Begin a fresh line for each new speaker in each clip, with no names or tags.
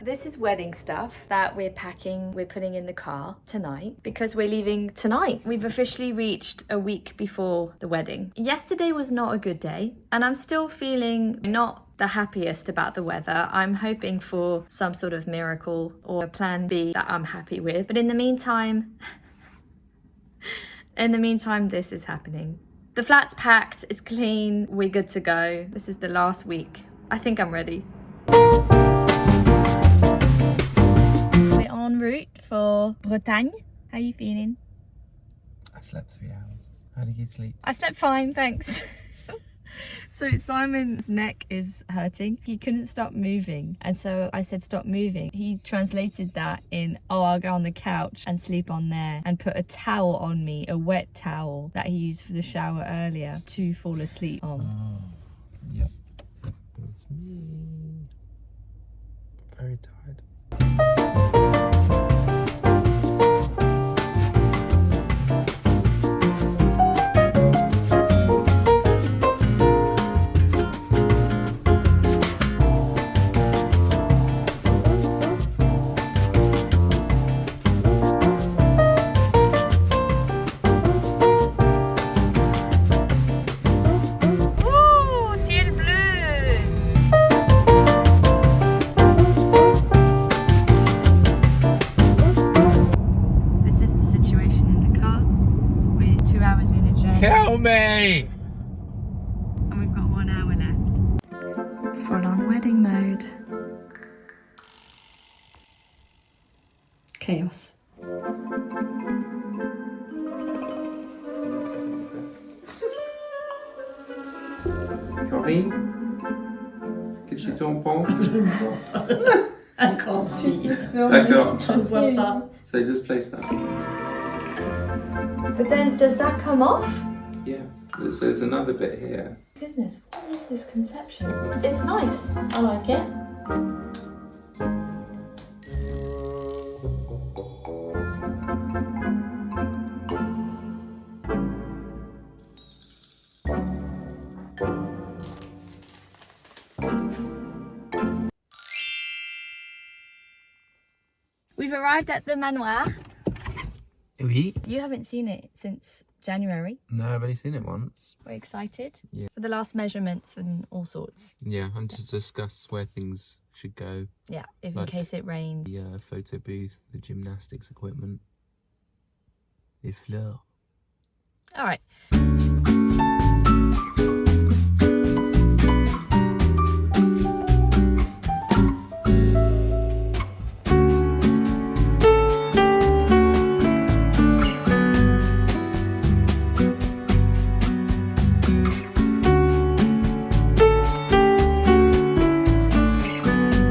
This is wedding stuff that we're packing, we're putting in the car tonight because we're leaving tonight. We've officially reached a week before the wedding. Yesterday was not a good day and I'm still feeling not the happiest about the weather. I'm hoping for some sort of miracle or a plan B that I'm happy with. But in the meantime, this is happening. The flat's packed, it's clean, we're good to go. This is the last week. I think I'm ready. We're en route for Bretagne. How are you feeling?
I slept 3 hours. How did you sleep?
I slept fine, thanks. So Simon's neck is hurting. He couldn't stop moving. And so I said, stop moving. He translated that in, oh, I'll go on the couch and sleep on there, and put a towel on me, a wet towel that he used for the shower earlier to fall asleep on.
Oh, yep. That's me. Very tired. Kill me!
And we've got 1 hour left. Full on wedding mode. Chaos.
Corinne, qu'est-ce que tu en penses?
Un grand fille.
D'accord.
Je ne vois pas.
So just place that.
But then, does that come off?
Yeah. So there's another bit here.
Goodness, what is this conception? It's nice. I like it. We've arrived at the Manoir.
Oui.
You haven't seen it since January.
No, I've only seen it once.
We're excited.
Yeah.
For the last measurements and all sorts.
Yeah, and to discuss where things should go.
Yeah, if
Like
in case it rains.
The photo booth, the gymnastics equipment, les fleurs.
All right.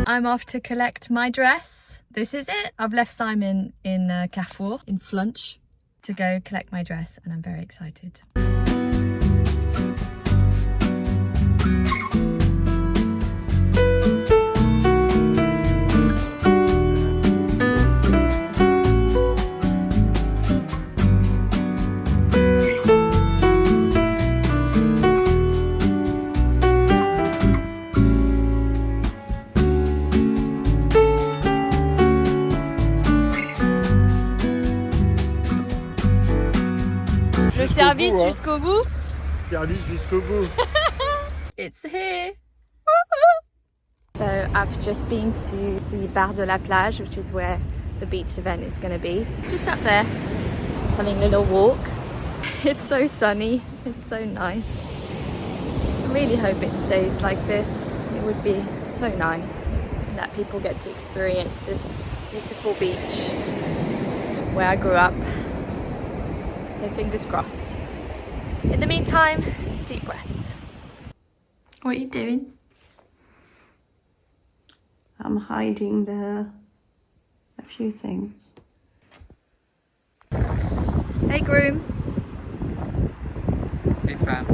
I'm off to collect my dress. This is it. I've left Simon in Carrefour, in Flunch, to go collect my dress, and I'm very excited. Le service jusqu'au bout.
Service jusqu'au bout.
It's here. So I've just been to the Bar de la Plage, which is where the beach event is going to be. Just up there, just having a little walk. It's so sunny, it's so nice. I really hope it stays like this. It would be so nice that people get to experience this beautiful beach where I grew up. So fingers crossed. In the meantime, deep breaths. What are you doing?
I'm hiding a few things.
Hey groom.
Hey fam.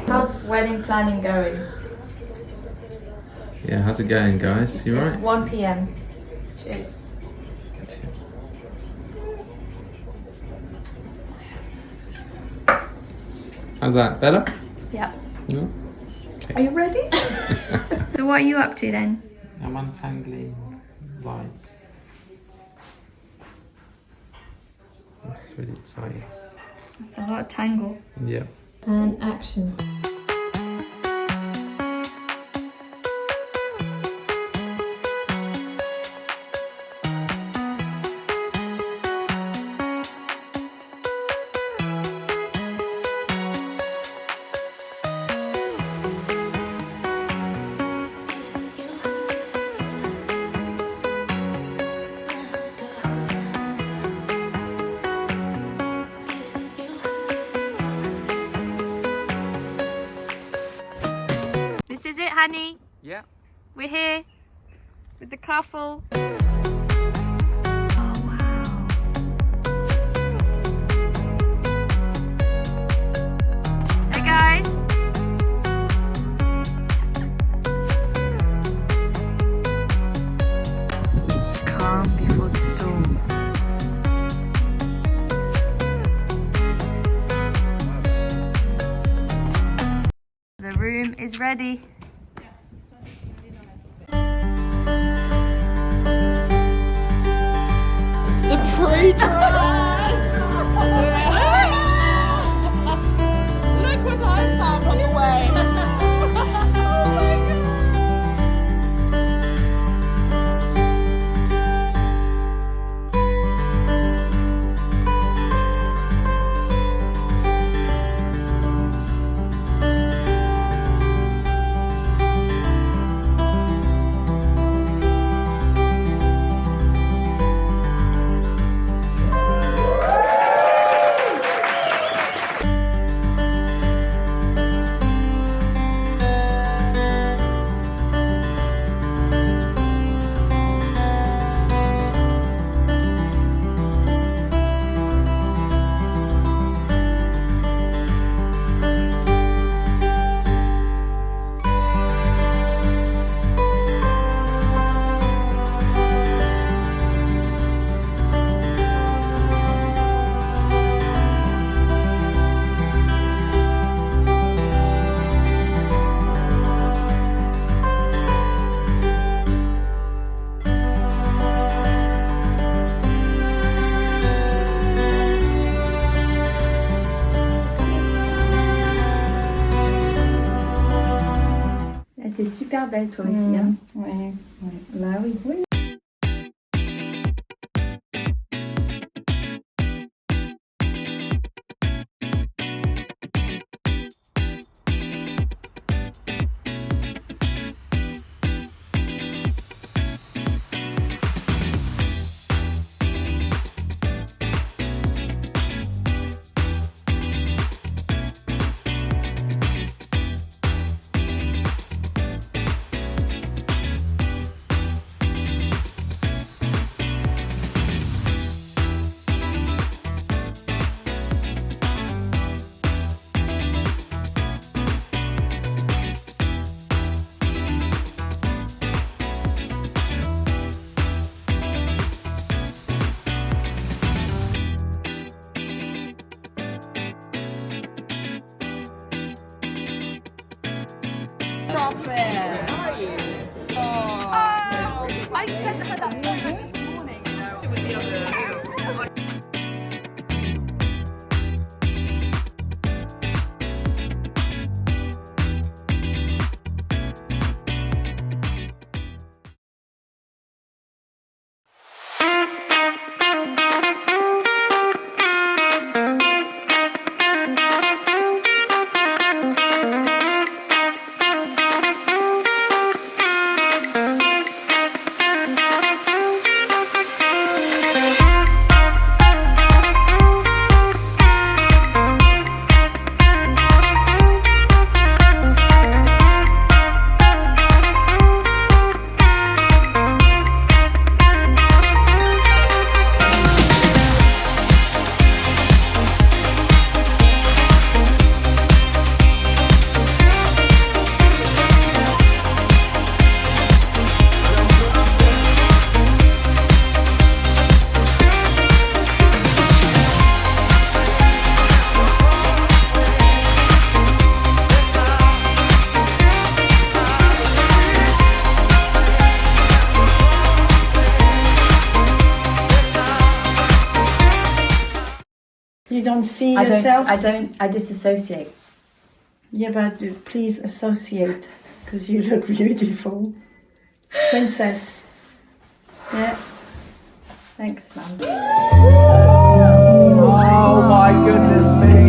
How's wedding planning going?
Yeah, how's it going, guys? You
It's
alright?
1 p.m. Cheers.
Cheers. How's that? Better?
Yeah.
No?
Are you ready?
So what are you up to then?
I'm untangling lights. It's really exciting.
That's a lot of tangle.
Yeah.
And action. This is it, honey.
Yeah.
We're here with the couple. Oh wow. Hey guys. Calm before the storm. The room is ready.
The pre-dress! Look what I found on the way!
T'es super belle toi aussi, hein?
Ouais,
Bah oui.
Stop it! I sent her that photo this morning, you know, with the other.
You don't see
I
yourself?
I disassociate.
Yeah, but please associate, because you look beautiful. Princess. Yeah.
Thanks, Mum.
Oh my goodness me.